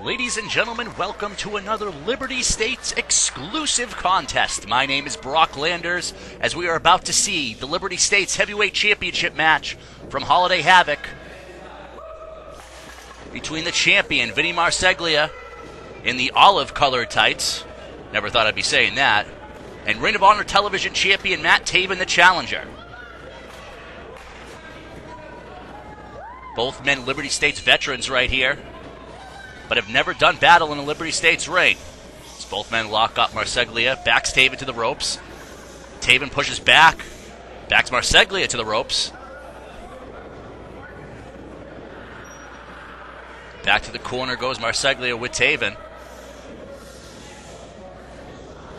Ladies and gentlemen, welcome to another Liberty States exclusive contest. My name is Brock Landers, as we are about to see the Liberty States Heavyweight Championship match from Holiday Havoc between the champion, Vinny Marseglia, in the olive-colored tights. Never thought I'd be saying that. And Ring of Honor Television champion, Matt Taven, the challenger. Both men Liberty States veterans right here, but have never done battle in a Liberty States ring. As both men lock up, Marseglia backs Taven to the ropes. Taven pushes back, backs Marseglia to the ropes. Back to the corner goes Marseglia with Taven.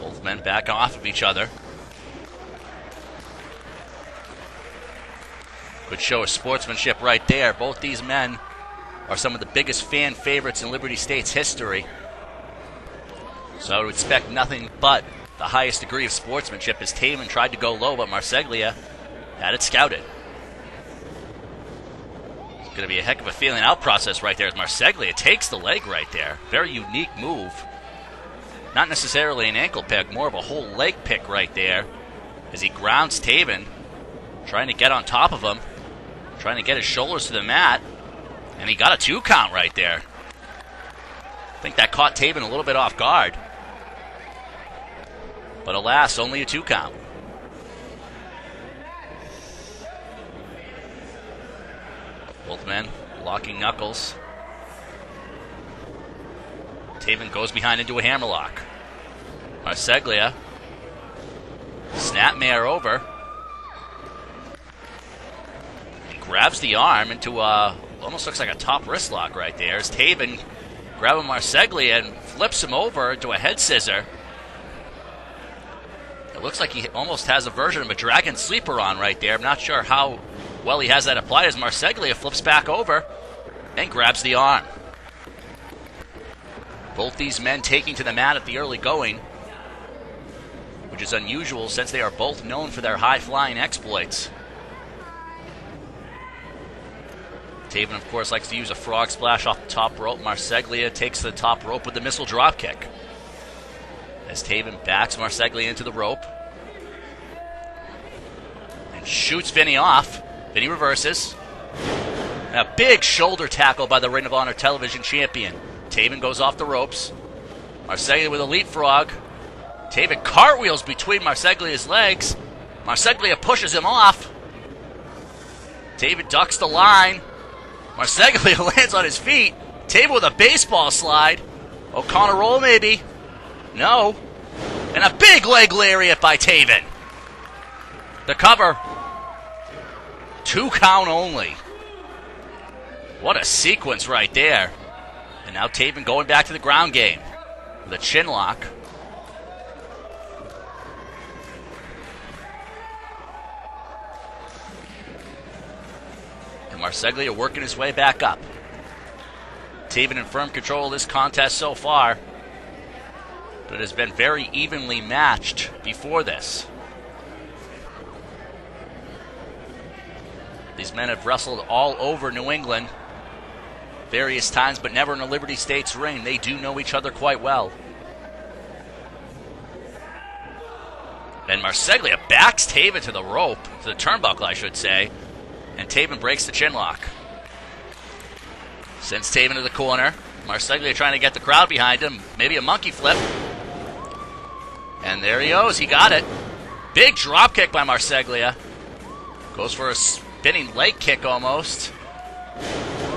Both men back off of each other. Good show of sportsmanship right there. Both these men are some of the biggest fan favorites in Liberty States history. So I would expect nothing but the highest degree of sportsmanship as Taven tried to go low, but Marseglia had it scouted. It's going to be a heck of a feeling out process right there as Marseglia takes the leg right there. Very unique move. Not necessarily an ankle pick, more of a whole leg pick right there as he grounds Taven, trying to get on top of him, trying to get his shoulders to the mat. And he got a 2 count right there. I think that caught Taven a little bit off guard. But alas, only a 2 count. Both men locking knuckles. Taven goes behind into a hammerlock. Marseglia. Snapmare over. He grabs the arm into almost looks like a top wrist lock right there. As Taven grabbing Marseglia and flips him over into a head scissor. It looks like he almost has a version of a dragon sleeper on right there. I'm not sure how well he has that applied as Marseglia flips back over and grabs the arm. Both these men taking to the mat at the early going, which is unusual since they are both known for their high-flying exploits. Taven, of course, likes to use a frog splash off the top rope. Marseglia takes the top rope with the missile drop kick. As Taven backs Marseglia into the rope and shoots Vinny off. Vinny reverses. And a big shoulder tackle by the Ring of Honor Television champion. Taven goes off the ropes. Marseglia with a leapfrog. Taven cartwheels between Marseglia's legs. Marseglia pushes him off. Taven ducks the line. Marseglia lands on his feet. Taven with a baseball slide. O'Connor roll maybe. No. And a big leg lariat by Taven. The cover. 2 count only. What a sequence right there. And now Taven going back to the ground game with a chin lock. And Marseglia working his way back up. Taven in firm control of this contest so far, but it has been very evenly matched before this. These men have wrestled all over New England various times, but never in a Liberty States ring. They do know each other quite well. And Marseglia backs Taven to the rope, to the turnbuckle, I should say, and Taven breaks the chin lock. Sends Taven to the corner. Marseglia trying to get the crowd behind him. Maybe a monkey flip. And there he goes. He got it. Big drop kick by Marseglia. Goes for a spinning leg kick almost.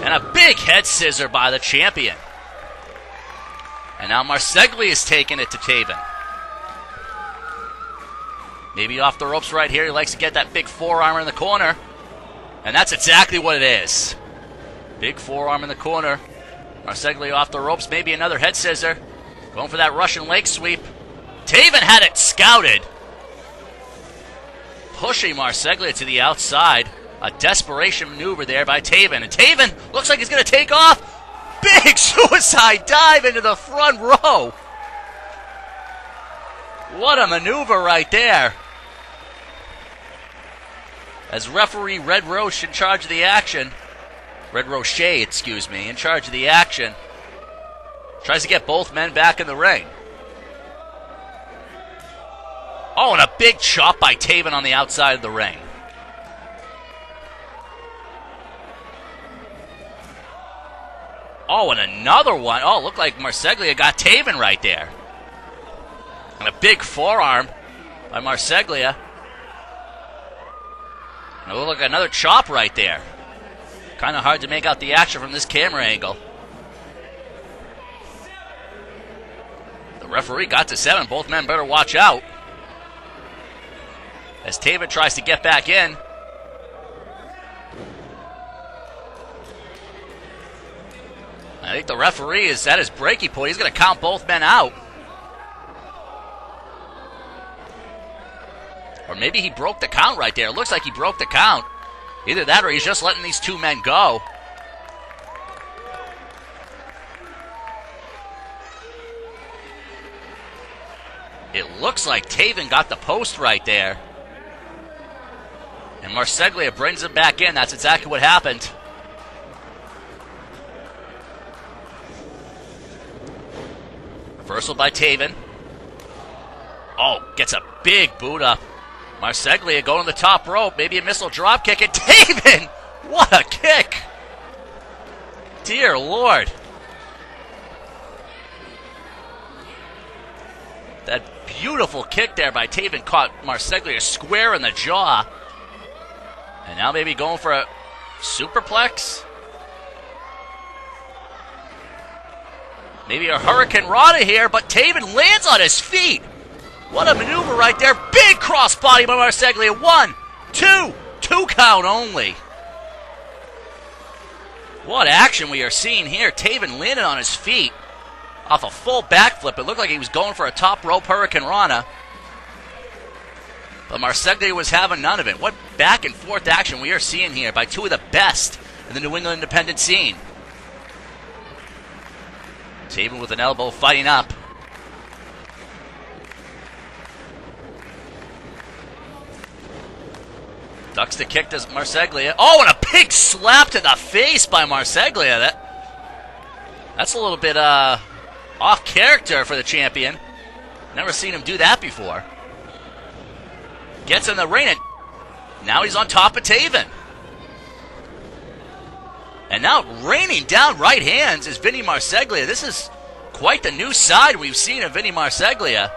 And a big head scissor by the champion. And now Marseglia is taking it to Taven. Maybe off the ropes right here. He likes to get that big forearm in the corner. And that's exactly what it is. Big forearm in the corner. Marseglia off the ropes. Maybe another head scissor. Going for that Russian leg sweep. Taven had it scouted. Pushing Marseglia to the outside. A desperation maneuver there by Taven. And Taven looks like he's going to take off. Big suicide dive into the front row. What a maneuver right there. As referee Red Roche in charge of the action. Red Roche, excuse me, in charge of the action. Tries to get both men back in the ring. Oh, and a big chop by Taven on the outside of the ring. Oh, and another one. Oh, looked like Marseglia got Taven right there. And a big forearm by Marseglia. And it looked like another chop right there. Kind of hard to make out the action from this camera angle. The referee got to 7. Both men better watch out. As Taven tries to get back in. I think the referee is at his breaking point. He's going to count both men out. Or maybe he broke the count right there. It looks like he broke the count. Either that or he's just letting these two men go. It looks like Taven got the post right there. And Marseglia brings him back in. That's exactly what happened. Reversal by Taven. Oh, gets a big boot up. Marseglia going to the top rope. Maybe a missile drop kick. And Taven! What a kick! Dear Lord. That beautiful kick there by Taven caught Marseglia square in the jaw. And now maybe going for a superplex? Maybe a Hurricane Rana here, but Taven lands on his feet. What a maneuver right there. Big crossbody by Marseglia. 1, 2, 2 count only. What action we are seeing here. Taven landed on his feet off a full backflip. It looked like he was going for a top rope Hurricane Rana. But Marseglia was having none of it. What back and forth action we are seeing here by two of the best in the New England independent scene. Taven with an elbow fighting up. Ducks the kick to Marseglia. Oh, and a big slap to the face by Marseglia. That's a little bit off character for the champion. Never seen him do that before. Gets in the ring, and now he's on top of Taven. And now raining down right hands is Vinny Marseglia. This is quite the new side we've seen of Vinny Marseglia.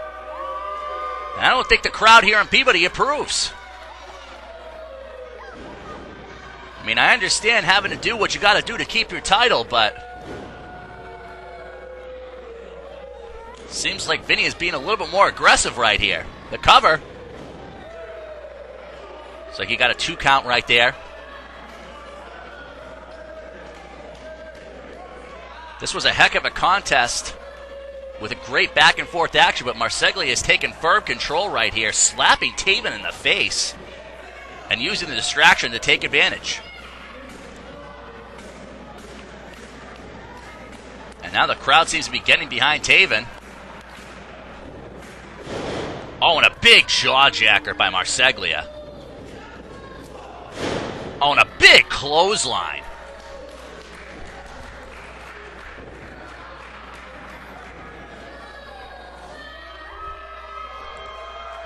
And I don't think the crowd here in Peabody approves. I mean, I understand having to do what you got to do to keep your title, but seems like Vinny is being a little bit more aggressive right here. The cover. Looks like he got a 2 count right there. This was a heck of a contest with a great back and forth action, but Marseglia has taken firm control right here, slapping Taven in the face and using the distraction to take advantage. And now the crowd seems to be getting behind Taven. Oh, and a big jawjacker by Marseglia. Oh, and a big clothesline.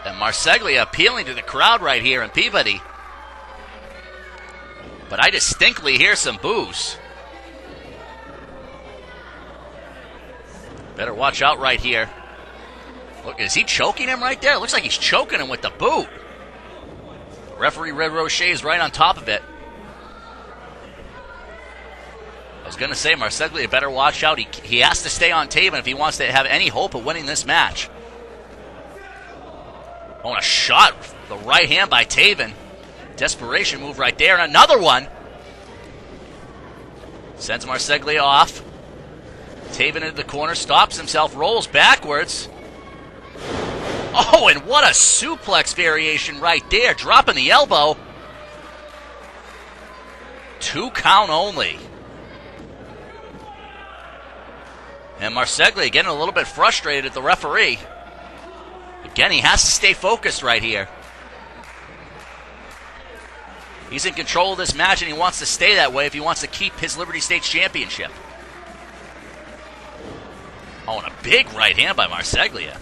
And Marseglia appealing to the crowd right here in Peabody. But I distinctly hear some boos. Better watch out right here. Look, is he choking him right there? It looks like he's choking him with the boot. Referee Red Rocher is right on top of it. I was going to say, Marseglia better watch out. He has to stay on Taven if he wants to have any hope of winning this match. Oh, and a shot, the right hand by Taven. Desperation move right there, and another one. Sends Marseglia off. Taven into the corner, stops himself, rolls backwards. Oh, and what a suplex variation right there, dropping the elbow. 2 count only. And Marseglia getting a little bit frustrated at the referee. Again, he has to stay focused right here. He's in control of this match, and he wants to stay that way if he wants to keep his Liberty States Championship. Oh, and a big right hand by Marseglia.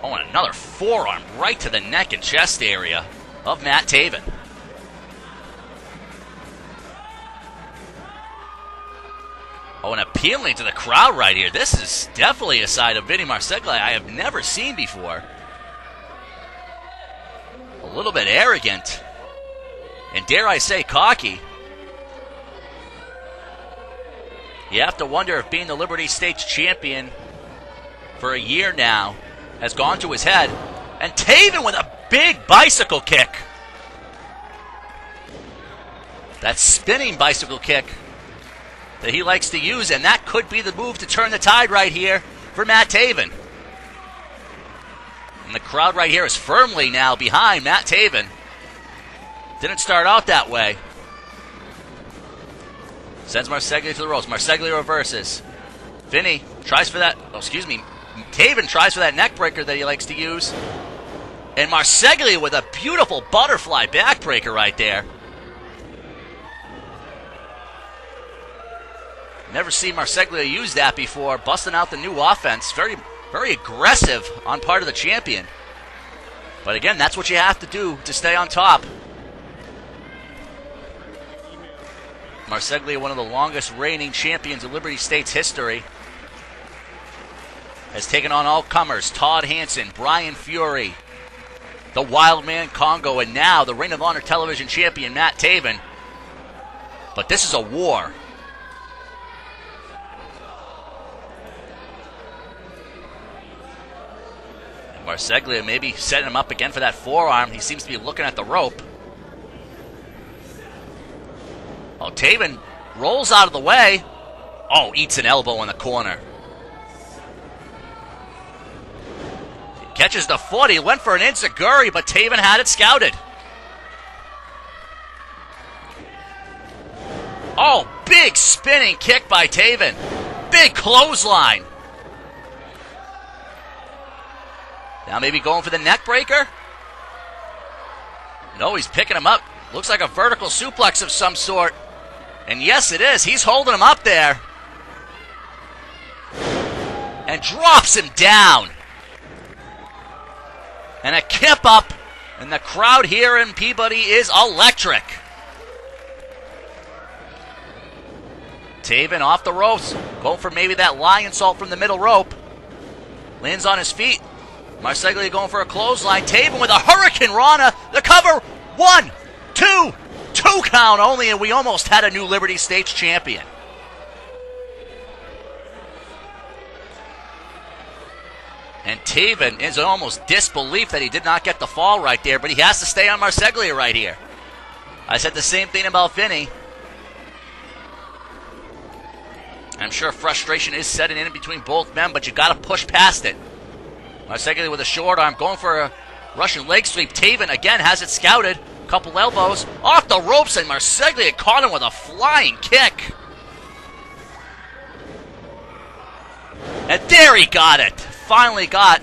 Oh, and another forearm right to the neck and chest area of Matt Taven. Oh, and appealing to the crowd right here. This is definitely a side of Vinny Marseglia I have never seen before. A little bit arrogant. And dare I say, cocky. You have to wonder if being the Liberty States champion for a year now has gone to his head. And Taven with a big bicycle kick. That spinning bicycle kick that he likes to use, and that could be the move to turn the tide right here for Matt Taven. And the crowd right here is firmly now behind Matt Taven. Didn't start out that way. Sends Marseglia to the ropes. Marseglia reverses. Vinny tries for that. Oh, excuse me. Taven tries for that neck breaker that he likes to use. And Marseglia with a beautiful butterfly backbreaker right there. Never seen Marseglia use that before. Busting out the new offense. Very, very aggressive on part of the champion. But again, that's what you have to do to stay on top. Marseglia, one of the longest reigning champions in Liberty States history, has taken on all comers. Todd Hansen, Brian Fury, the Wildman Congo, and now the Ring of Honor television champion Matt Taven. But this is a war. And Marseglia maybe setting him up again for that forearm. He seems to be looking at the rope. Oh, Taven rolls out of the way. Oh, eats an elbow in the corner. He catches the foot. He went for an enziguri, but Taven had it scouted. Oh, big spinning kick by Taven. Big clothesline. Now maybe going for the neck breaker? No, he's picking him up. Looks like a vertical suplex of some sort. And yes, it is. He's holding him up there. And drops him down. And a kip up. And the crowd here in Peabody is electric. Taven off the ropes. Going for maybe that lion salt from the middle rope. Lands on his feet. Marseglia going for a clothesline. Taven with a Hurricane Rana. The cover. 1, 2. 2 count only, and we almost had a new Liberty States champion. And Taven is in almost disbelief that he did not get the fall right there, but he has to stay on Marseglia right here. I said the same thing about Vinny. I'm sure frustration is setting in between both men, but you got to push past it. Marseglia with a short arm, going for a Russian leg sweep. Taven again has it scouted. Couple elbows off the ropes, and Marseglia caught him with a flying kick. And there he got it. Finally got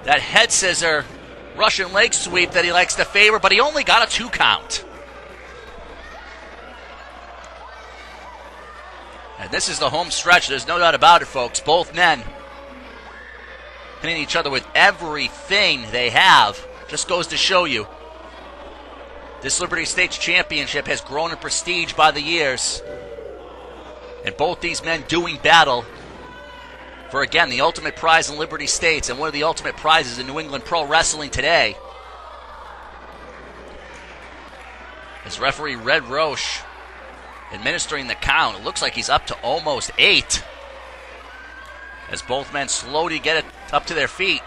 that head scissor Russian leg sweep that he likes to favor, but he only got a 2 count. And this is the home stretch. There's no doubt about it, folks. Both men hitting each other with everything they have. Just goes to show you. This Liberty States Championship has grown in prestige by the years. And both these men doing battle for, again, the ultimate prize in Liberty States and one of the ultimate prizes in New England Pro Wrestling today. As referee Red Roche administering the count, it looks like he's up to almost 8. As both men slowly get it up to their feet.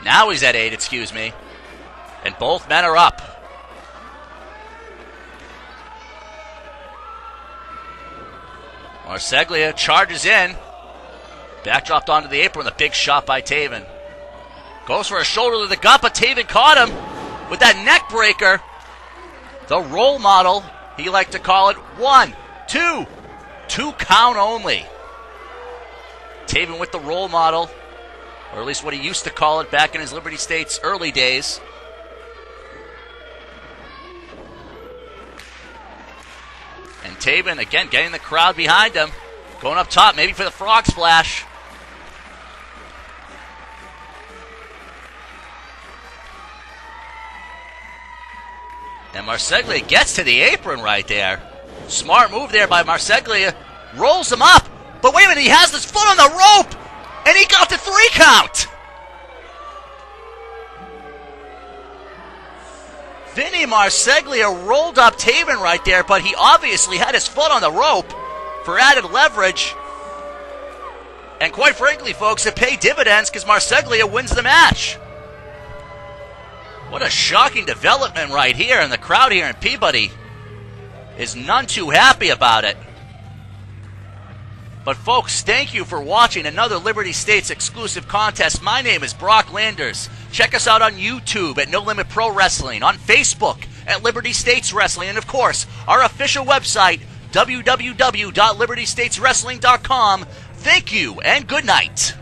Now he's at 8, excuse me. And both men are up. Marseglia charges in. Backdropped onto the apron with a big shot by Taven. Goes for a shoulder to the gut, but Taven caught him with that neck breaker. The role model, he liked to call it. 1, 2. 2 count only. Taven with the role model. Or at least what he used to call it back in his Liberty States early days. Taven, again, getting the crowd behind him. Going up top, maybe for the frog splash. And Marseglia gets to the apron right there. Smart move there by Marseglia. Rolls him up. But wait a minute, he has his foot on the rope. And he got the 3 count. Vinny Marseglia rolled up Taven right there, but he obviously had his foot on the rope for added leverage. And quite frankly, folks, it paid dividends because Marseglia wins the match. What a shocking development right here, and the crowd here in Peabody is none too happy about it. But folks, thank you for watching another Liberty States exclusive contest. My name is Brock Landers. Check us out on YouTube at No Limit Pro Wrestling, on Facebook at Liberty States Wrestling, and of course, our official website, www.libertystateswrestling.com. Thank you and good night.